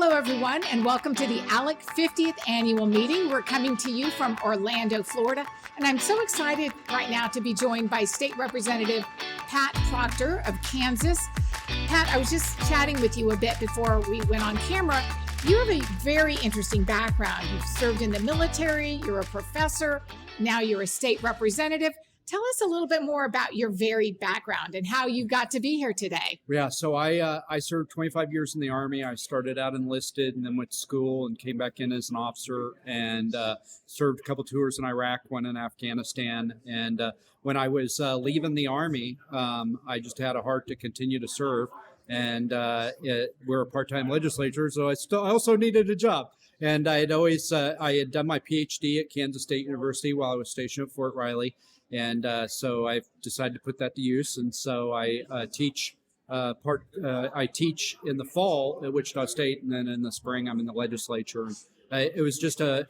Hello, everyone, and welcome to the ALEC 50th annual meeting. We're coming to you from Orlando, Florida, and I'm so excited right now to be joined by State Representative Pat Proctor of Kansas. Pat, I was just chatting with you a bit before we went on camera. You have a very interesting background. You've served in the military, you're a professor, now you're a state representative. Tell us a little bit more about your varied background and how you got to be here today. Yeah, so I served 25 years in the Army. I started out enlisted and then went to school and came back in as an officer and served a couple tours in Iraq, one in Afghanistan. And when I was leaving the Army, I just had a heart to continue to serve. And we're a part-time legislature, so I also needed a job. And I had done my PhD at Kansas State University while I was stationed at Fort Riley. And so I decided to put that to use. And so I teach in the fall at Wichita State, and then in the spring I'm in the legislature. It was just I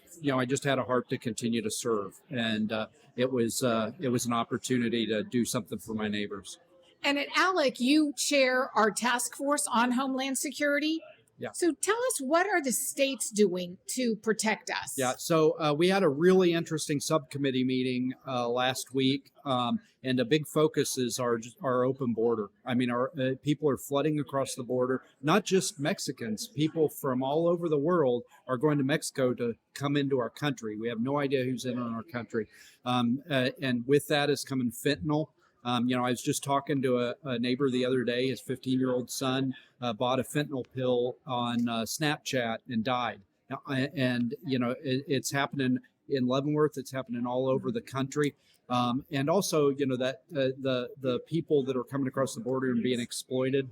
just had a heart to continue to serve, and it was an opportunity to do something for my neighbors. And at ALEC, you chair our task force on homeland security. Yeah. So tell us, what are the states doing to protect us? Yeah, so we had a really interesting subcommittee meeting last week, and a big focus is our open border. I mean, our people are flooding across the border, not just Mexicans. People from all over the world are going to Mexico to come into our country. We have no idea who's in our country. And with that is coming fentanyl. I was just talking to a neighbor the other day. His 15-year-old son bought a fentanyl pill on Snapchat and died. It's happening in Leavenworth. It's happening all over the country. And also, that the people that are coming across the border and being exploited,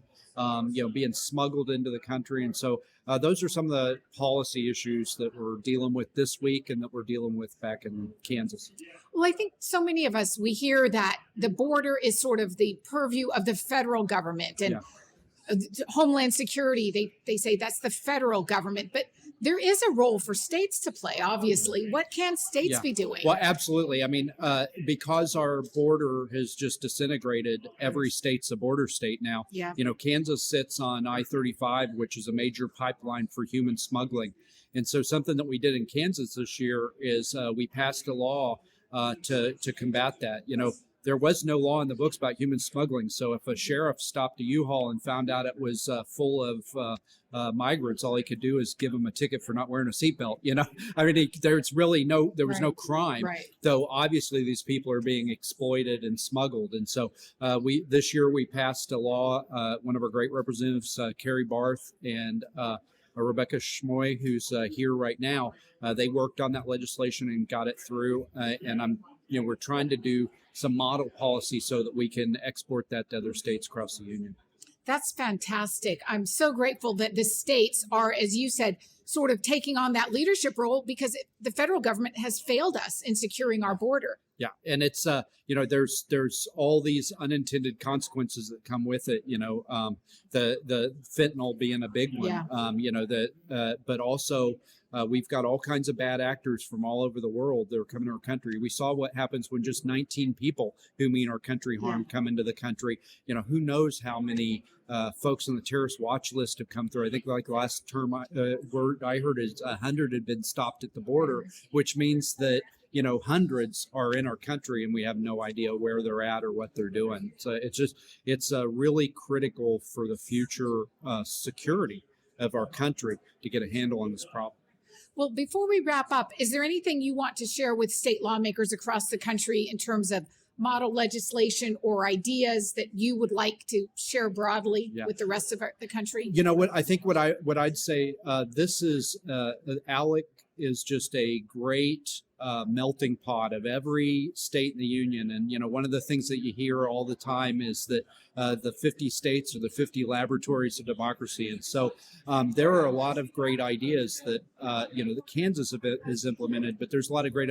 being smuggled into the country. And so those are some of the policy issues that we're dealing with this week and that we're dealing with back in Kansas. Well, I think so many of us, we hear that the border is sort of the purview of the federal government, and Homeland Security, they say that's the federal government, but there is a role for states to play, obviously. What can states be doing? Well, absolutely. I mean, because our border has just disintegrated, every state's a border state now. Yeah. Kansas sits on I-35, which is a major pipeline for human smuggling. And so something that we did in Kansas this year is we passed a law to combat that. There was no law in the books about human smuggling. So if a sheriff stopped a U-Haul and found out it was full of migrants, all he could do is give them a ticket for not wearing a seatbelt. I mean, there was no crime. Right. Though obviously these people are being exploited and smuggled. And so this year we passed a law. One of our great representatives, Carrie Barth, and Rebecca Schmoy, who's here right now, they worked on that legislation and got it through. And we're trying to do some model policy so that we can export that to other states across the union. That's fantastic. I'm so grateful that the states are, as you said, sort of taking on that leadership role, because the federal government has failed us in securing our border. Yeah, and it's there's all these unintended consequences that come with it. The fentanyl being a big one. Yeah. But also we've got all kinds of bad actors from all over the world that are coming to our country. We saw what happens when just 19 people who mean our country harm come into the country. Who knows how many folks on the terrorist watch list have come through. I think like last term word I heard is 100 had been stopped at the border, which means that hundreds are in our country and we have no idea where they're at or what they're doing. So it's really critical for the future security of our country to get a handle on this problem. Well, before we wrap up, is there anything you want to share with state lawmakers across the country in terms of model legislation or ideas that you would like to share broadly with the rest of the country? I think what I'd say, this is ALEC is just a great melting pot of every state in the union. And, one of the things that you hear all the time is that the 50 states are the 50 laboratories of democracy. And so there are a lot of great ideas that, that Kansas has implemented, but there's a lot of great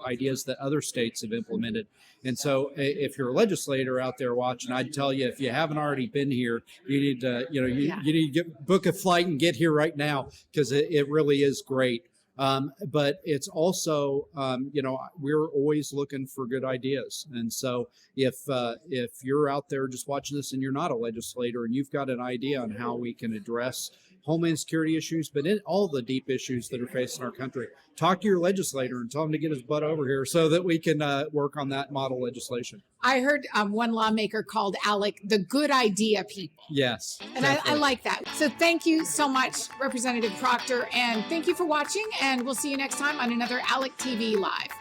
ideas that other states have implemented. And so if you're a legislator out there watching, I'd tell you, if you haven't already been here, you need to, you need to book a flight and get here right now, because it really is great. But it's also, we're always looking for good ideas. And so if you're out there just watching this and you're not a legislator and you've got an idea on how we can address homeland security issues, but in all the deep issues that are facing our country, talk to your legislator and tell him to get his butt over here so that we can work on that model legislation. I heard one lawmaker called ALEC the good idea people. Yes. And I like that. So thank you so much, Representative Proctor. And thank you for watching. And we'll see you next time on another ALEC TV Live.